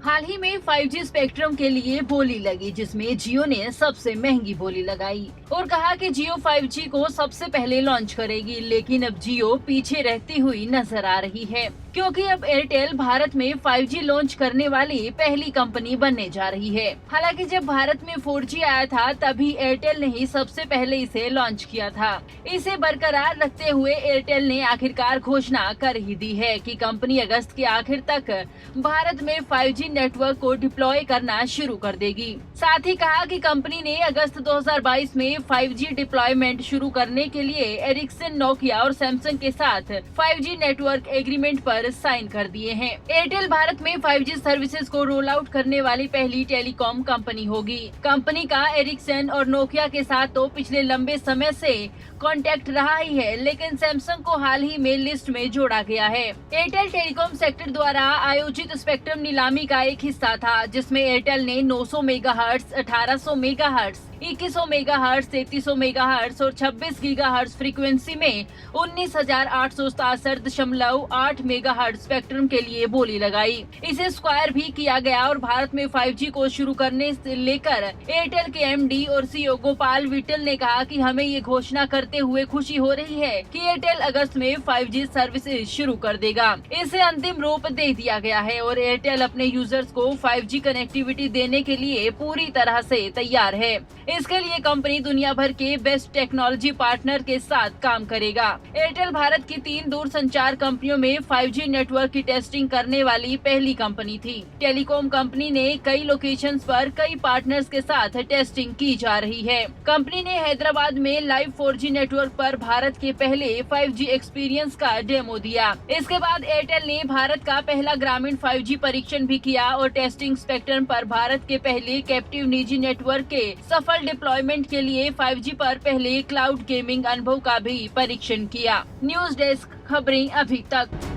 हाल ही में 5G spectrum के लिए बोली लगी, जिसमें जियो ने सबसे महंगी बोली लगाई और कहा कि जियो 5G को सबसे पहले लॉन्च करेगी। लेकिन अब जियो पीछे रहती हुई नजर आ रही है, क्योंकि अब एयरटेल भारत में 5G लॉन्च करने वाली पहली कंपनी बनने जा रही है। हालांकि जब भारत में 4G आया था, तभी एयरटेल ने ही सबसे पहले इसे लॉन्च किया था। इसे बरकरार रखते हुए एयरटेल ने आखिरकार घोषणा कर ही दी है कि कंपनी अगस्त के आखिर तक भारत में 5G नेटवर्क को डिप्लॉय करना शुरू कर देगी। साथ ही कहा कि कंपनी ने अगस्त 2022 में 5G डिप्लॉयमेंट शुरू करने के लिए एरिक्सन, नोकिया और सैमसंग के साथ 5G नेटवर्क एग्रीमेंट पर साइन कर दिए हैं। एयरटेल भारत में 5G सर्विसेज को रोल आउट करने वाली पहली टेलीकॉम कंपनी होगी। कंपनी का एरिक्सन और नोकिया के साथ तो पिछले लंबे समय से कॉन्टैक्ट रहा ही है, लेकिन सैमसंग को हाल ही में लिस्ट में जोड़ा गया है। एयरटेल टेलीकॉम सेक्टर द्वारा आयोजित स्पेक्ट्रम नीलामी का एक हिस्सा था, जिसमें एयरटेल ने 900 मेगाहर्ट्ज, 1800 मेगाहर्ट्ज, 2100 मेगाहर्ट्ज, 3300 मेगाहर्ट्ज और 26 गीगाहर्ट्ज फ्रीक्वेंसी में 19,867.8 मेगाहर्ट्ज स्पेक्ट्रम के लिए बोली लगाई। इसे स्क्वायर भी किया गया और भारत में 5G को शुरू करने से लेकर एयरटेल के एमडी और सीईओ गोपाल विट्ठल ने कहा कि हमें ये घोषणा करते हुए खुशी हो रही है कि एयरटेल अगस्त में 5G सर्विसेज शुरू कर देगा। इसे अंतिम रूप दे दिया गया है और एयरटेल अपने यूजर्स को 5G कनेक्टिविटी देने के लिए पूरी तरह से तैयार है। इसके लिए कंपनी दुनिया भर के बेस्ट टेक्नोलॉजी पार्टनर के साथ काम करेगा। एयरटेल भारत की 3 दूरसंचार कंपनियों में 5G नेटवर्क की टेस्टिंग करने वाली पहली कंपनी थी। टेलीकॉम कंपनी ने कई लोकेशंस पर कई पार्टनर्स के साथ टेस्टिंग की जा रही है। कंपनी ने हैदराबाद में लाइव 4G नेटवर्क पर भारत के पहले 5G एक्सपीरियंस का डेमो दिया। इसके बाद एयरटेल ने भारत का पहला ग्रामीण 5G परीक्षण भी किया और टेस्टिंग स्पेक्ट्रम पर भारत के पहले कैप्टिव निजी नेटवर्क के सफल डिप्लॉयमेंट के लिए 5G पर पहले क्लाउड गेमिंग अनुभव का भी परीक्षण किया। न्यूज डेस्क, खबरें अभी तक।